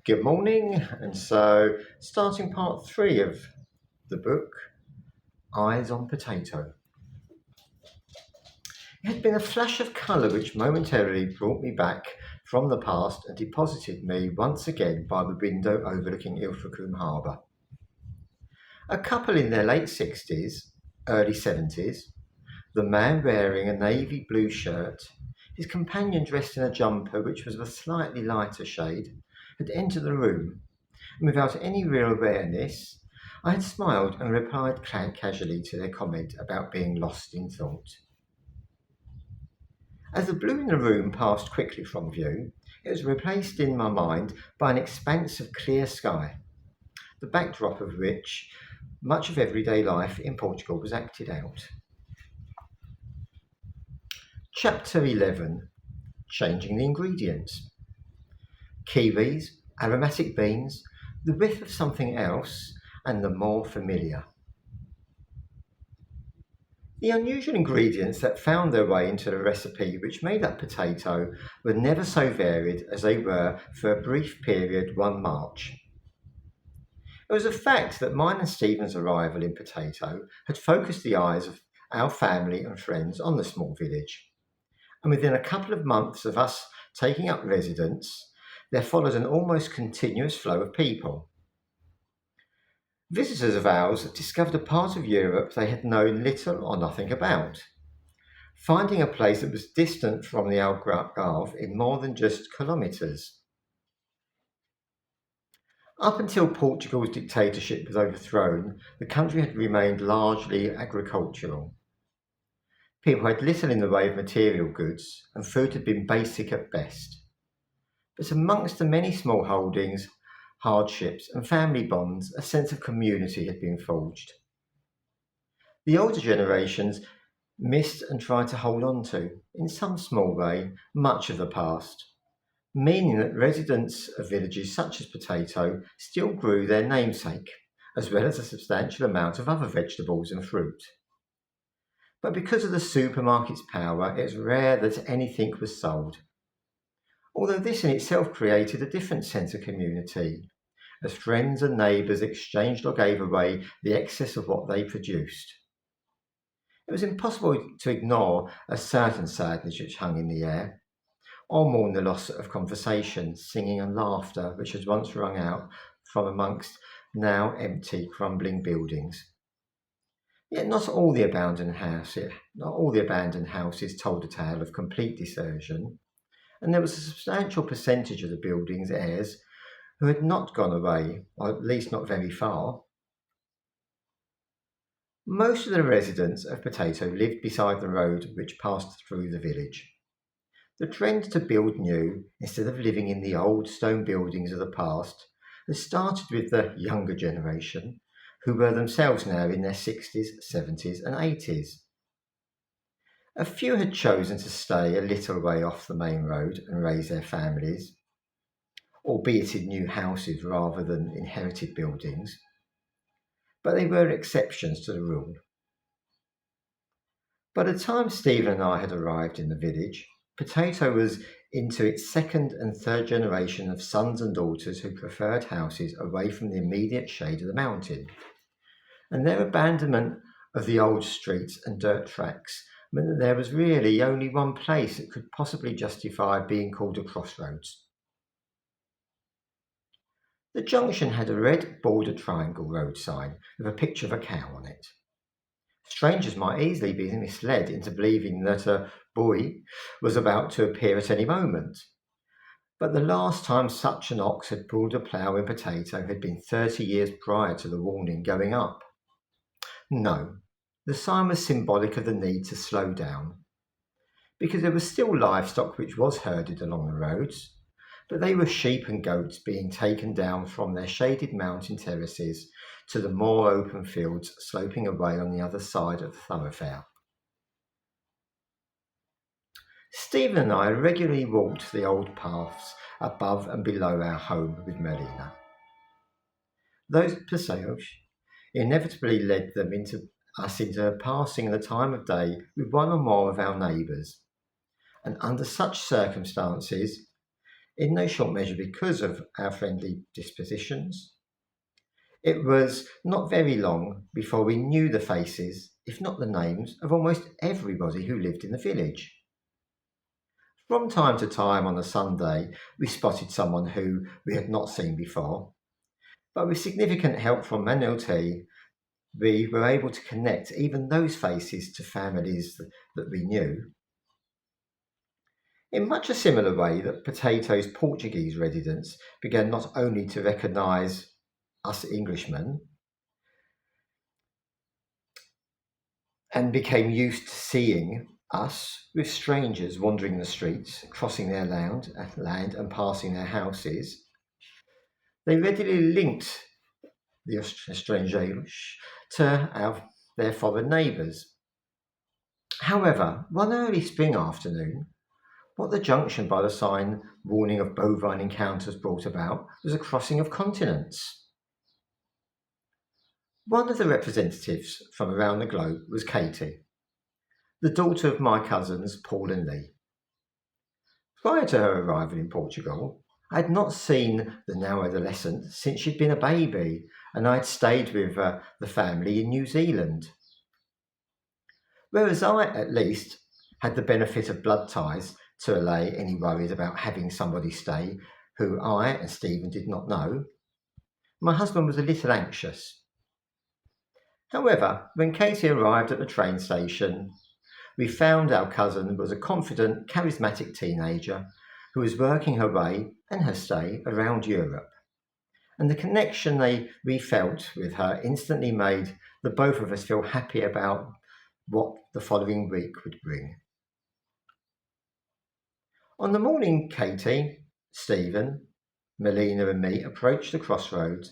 Good morning, and so starting part 3 of the book, Eyes on Potato. It had been a flash of colour which momentarily brought me back from the past and deposited me once again by the window overlooking Ilfracombe Harbour. A couple in their late 60s, early 70s, the man wearing a navy blue shirt, his companion dressed in a jumper which was of a slightly lighter shade, had entered the room. And without any real awareness, I had smiled and replied casually to their comment about being lost in thought. As the blue in the room passed quickly from view, it was replaced in my mind by an expanse of clear sky, the backdrop of which much of everyday life in Portugal was acted out. Chapter 11. Changing the ingredients. Kiwis, aromatic beans, the whiff of something else, and the more familiar. The unusual ingredients that found their way into the recipe which made up potato were never so varied as they were for a brief period one March. It was a fact that mine and Stephen's arrival in Potato had focused the eyes of our family and friends on the small village, and within a couple of months of us taking up residence, there followed an almost continuous flow of people. Visitors of ours discovered a part of Europe they had known little or nothing about, finding a place that was distant from the Algarve in more than just kilometres. Up until Portugal's dictatorship was overthrown, the country had remained largely agricultural. People had little in the way of material goods, and food had been basic at best. But amongst the many small holdings, hardships and family bonds, a sense of community had been forged. The older generations missed and tried to hold on to, in some small way, much of the past, meaning that residents of villages such as Potato still grew their namesake, as well as a substantial amount of other vegetables and fruit. But because of the supermarket's power, it was rare that anything was sold, although this in itself created a different sense of community, as friends and neighbours exchanged or gave away the excess of what they produced. It was impossible to ignore a certain sadness which hung in the air, or mourn the loss of conversation, singing and laughter which had once rung out from amongst now empty, crumbling buildings. Yet not all the abandoned houses told a tale of complete desertion, and there was a substantial percentage of the building's heirs who had not gone away, or at least not very far. Most of the residents of Potato lived beside the road which passed through the village. The trend to build new, instead of living in the old stone buildings of the past, had started with the younger generation, who were themselves now in their 60s, 70s and 80s. A few had chosen to stay a little way off the main road and raise their families, albeit in new houses rather than inherited buildings, but they were exceptions to the rule. By the time Stephen and I had arrived in the village, Potato was into its second and third generation of sons and daughters who preferred houses away from the immediate shade of the mountain, and their abandonment of the old streets and dirt tracks meant that there was really only one place that could possibly justify being called a crossroads. The junction had a red bordered triangle road sign with a picture of a cow on it. Strangers might easily be misled into believing that a buoy was about to appear at any moment. But the last time such an ox had pulled a plough in Potato had been 30 years prior to the warning going up. No, the sign was symbolic of the need to slow down, because there was still livestock which was herded along the roads, but they were sheep and goats being taken down from their shaded mountain terraces to the more open fields sloping away on the other side of the thoroughfare. Stephen and I regularly walked the old paths above and below our home with Melina. Those passages inevitably led them into passing the time of day with one or more of our neighbours, and under such circumstances in no short measure because of our friendly dispositions. It was not very long before we knew the faces, if not the names, of almost everybody who lived in the village. From time to time on a Sunday, we spotted someone who we had not seen before, but with significant help from Manuel T, we were able to connect even those faces to families that we knew. In much a similar way that Potato's Portuguese residents began not only to recognise us Englishmen and became used to seeing us with strangers wandering the streets, crossing their land and passing their houses, they readily linked the estrangeiros to their foreign neighbours. However, one early spring afternoon, what the junction by the sign warning of bovine encounters brought about was a crossing of continents. One of the representatives from around the globe was Katie, the daughter of my cousins Paul and Lee. Prior to her arrival in Portugal, I had not seen the now adolescent since she'd been a baby, and I had stayed with the family in New Zealand. Whereas I, at least, had the benefit of blood ties to allay any worries about having somebody stay who I and Stephen did not know, my husband was a little anxious. However, when Katie arrived at the train station, we found our cousin was a confident, charismatic teenager who was working her way and her stay around Europe. And the connection we felt with her instantly made the both of us feel happy about what the following week would bring. On the morning Katie, Stephen, Melina and me approached the crossroads,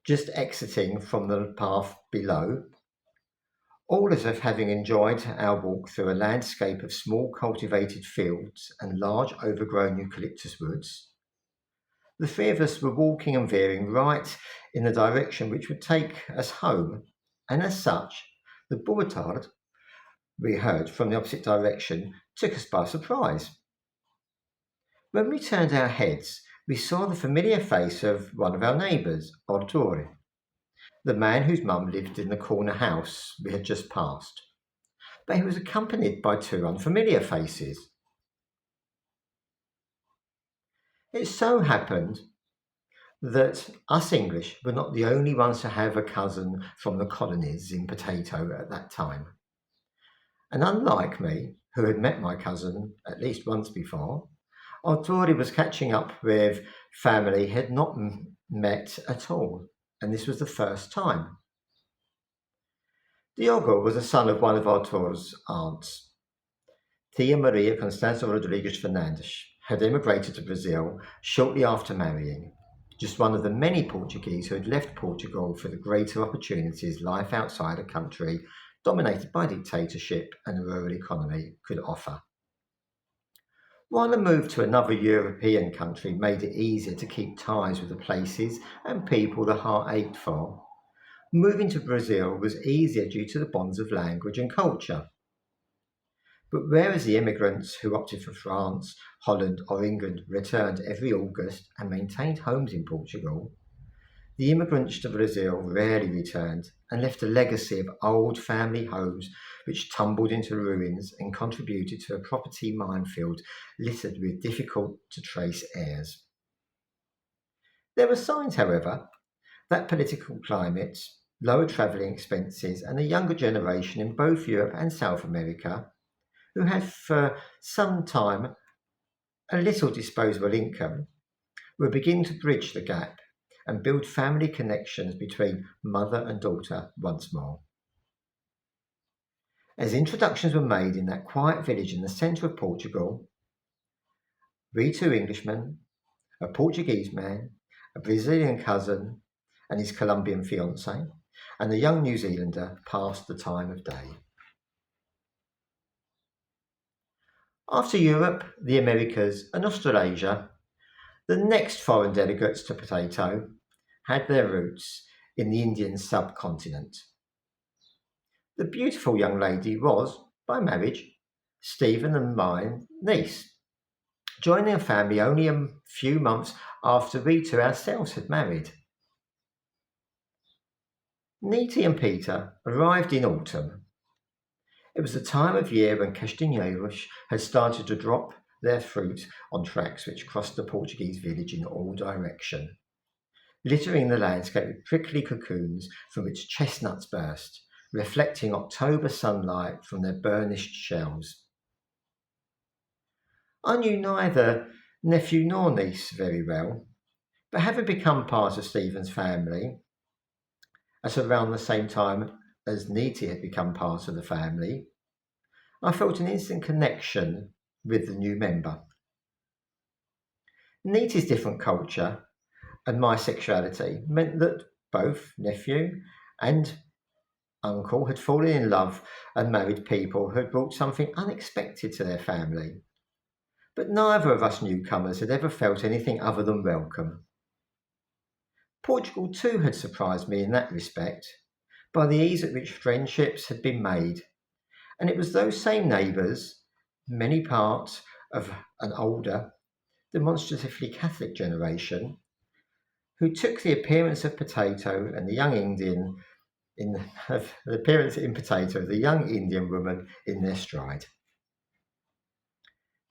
just exiting from the path below, all as if having enjoyed our walk through a landscape of small cultivated fields and large overgrown eucalyptus woods. The three of us were walking and veering right in the direction which would take us home, and as such, the bourtard we heard from the opposite direction took us by surprise. When we turned our heads, we saw the familiar face of one of our neighbours, Arturo, the man whose mum lived in the corner house we had just passed, but he was accompanied by two unfamiliar faces. It so happened that us English were not the only ones to have a cousin from the colonies in Potato at that time. And unlike me, who had met my cousin at least once before, Arturo was catching up with family he had not met at all, and this was the first time. Diogo was the son of one of Arturo's aunts. Tia Maria Constanza Rodrigues Fernandes had emigrated to Brazil shortly after marrying, just one of the many Portuguese who had left Portugal for the greater opportunities life outside a country dominated by dictatorship and a rural economy could offer. While a move to another European country made it easier to keep ties with the places and people the heart ached for, moving to Brazil was easier due to the bonds of language and culture. But whereas the immigrants who opted for France, Holland or England returned every August and maintained homes in Portugal, the immigrants to Brazil rarely returned and left a legacy of old family homes which tumbled into ruins and contributed to a property minefield littered with difficult to trace heirs. There were signs, however, that political climates, lower travelling expenses and a younger generation in both Europe and South America, who had for some time a little disposable income, were beginning to bridge the gap and build family connections between mother and daughter once more. As introductions were made in that quiet village in the centre of Portugal, we two Englishmen, a Portuguese man, a Brazilian cousin, and his Colombian fiancée, and a young New Zealander passed the time of day. After Europe, the Americas, and Australasia, the next foreign delegates to Potato had their roots in the Indian subcontinent. The beautiful young lady was, by marriage, Stephen and my niece, joining a family only a few months after we two ourselves had married. Niti and Peter arrived in autumn. It was the time of year when castanheiros had started to drop their fruit on tracks which crossed the Portuguese village in all directions, littering the landscape with prickly cocoons from which chestnuts burst, reflecting October sunlight from their burnished shells. I knew neither nephew nor niece very well, but having become part of Stephen's family, at around the same time as Niti had become part of the family, I felt an instant connection with the new member. Niti's different culture and my sexuality meant that both nephew and uncle had fallen in love and married people who had brought something unexpected to their family. But neither of us newcomers had ever felt anything other than welcome. Portugal too had surprised me in that respect, by the ease at which friendships had been made, and it was those same neighbours, many parts of an older, demonstratively Catholic generation, who took the appearance of Potato and the young Indian the appearance in Potato of the young Indian woman in their stride.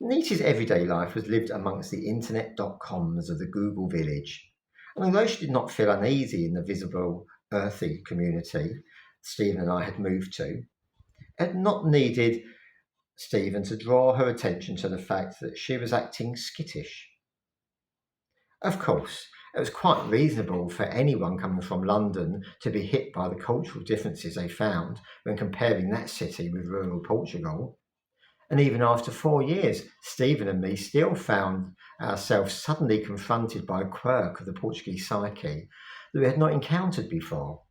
Niti's everyday life was lived amongst the internet.coms of the Google village, and although she did not feel uneasy in the visible, earthy community Stephen and I had moved to, it had not needed Stephen to draw her attention to the fact that she was acting skittish. Of course, it was quite reasonable for anyone coming from London to be hit by the cultural differences they found when comparing that city with rural Portugal. And even after 4 years, Stephen and me still found ourselves suddenly confronted by a quirk of the Portuguese psyche that we had not encountered before.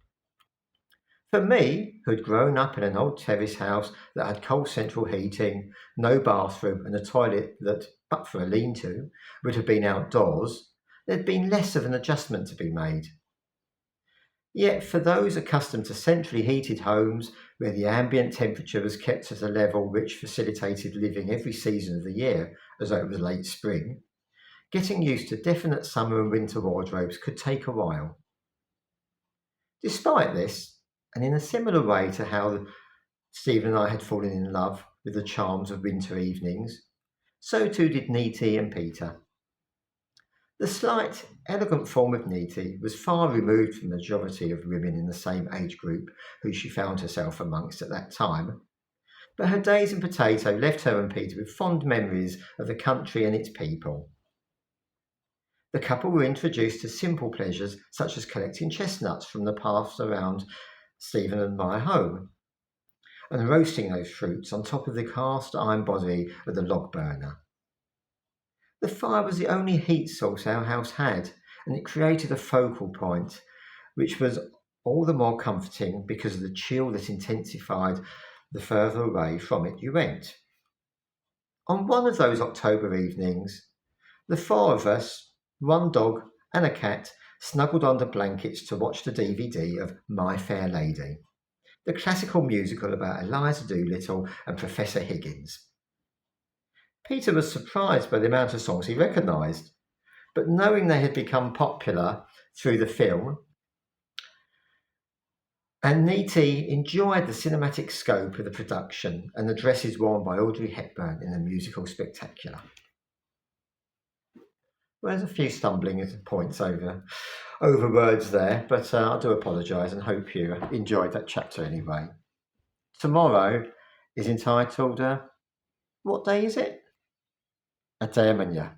For me, who had grown up in an old terrace house that had cold central heating, no bathroom, and a toilet that, but for a lean-to, would have been outdoors, there had been less of an adjustment to be made. Yet for those accustomed to centrally heated homes, where the ambient temperature was kept at a level which facilitated living every season of the year, as though it was late spring, getting used to definite summer and winter wardrobes could take a while. Despite this, and in a similar way to how Stephen and I had fallen in love with the charms of winter evenings, so too did Niti and Peter. The slight, elegant form of Niti was far removed from the majority of women in the same age group who she found herself amongst at that time, but her days in Potato left her and Peter with fond memories of the country and its people. The couple were introduced to simple pleasures such as collecting chestnuts from the paths around Stephen and my home, and roasting those fruits on top of the cast iron body of the log burner. The fire was the only heat source our house had, and it created a focal point, which was all the more comforting because of the chill that intensified the further away from it you went. On one of those October evenings, the four of us, one dog and a cat, snuggled under blankets to watch the DVD of My Fair Lady, the classical musical about Eliza Doolittle and Professor Higgins. Peter was surprised by the amount of songs he recognised, but knowing they had become popular through the film, and Niti enjoyed the cinematic scope of the production and the dresses worn by Audrey Hepburn in the musical spectacular. Well, there's a few stumbling points over words there, but I do apologise and hope you enjoyed that chapter anyway. Tomorrow is entitled, what day is it? A Day Amanya.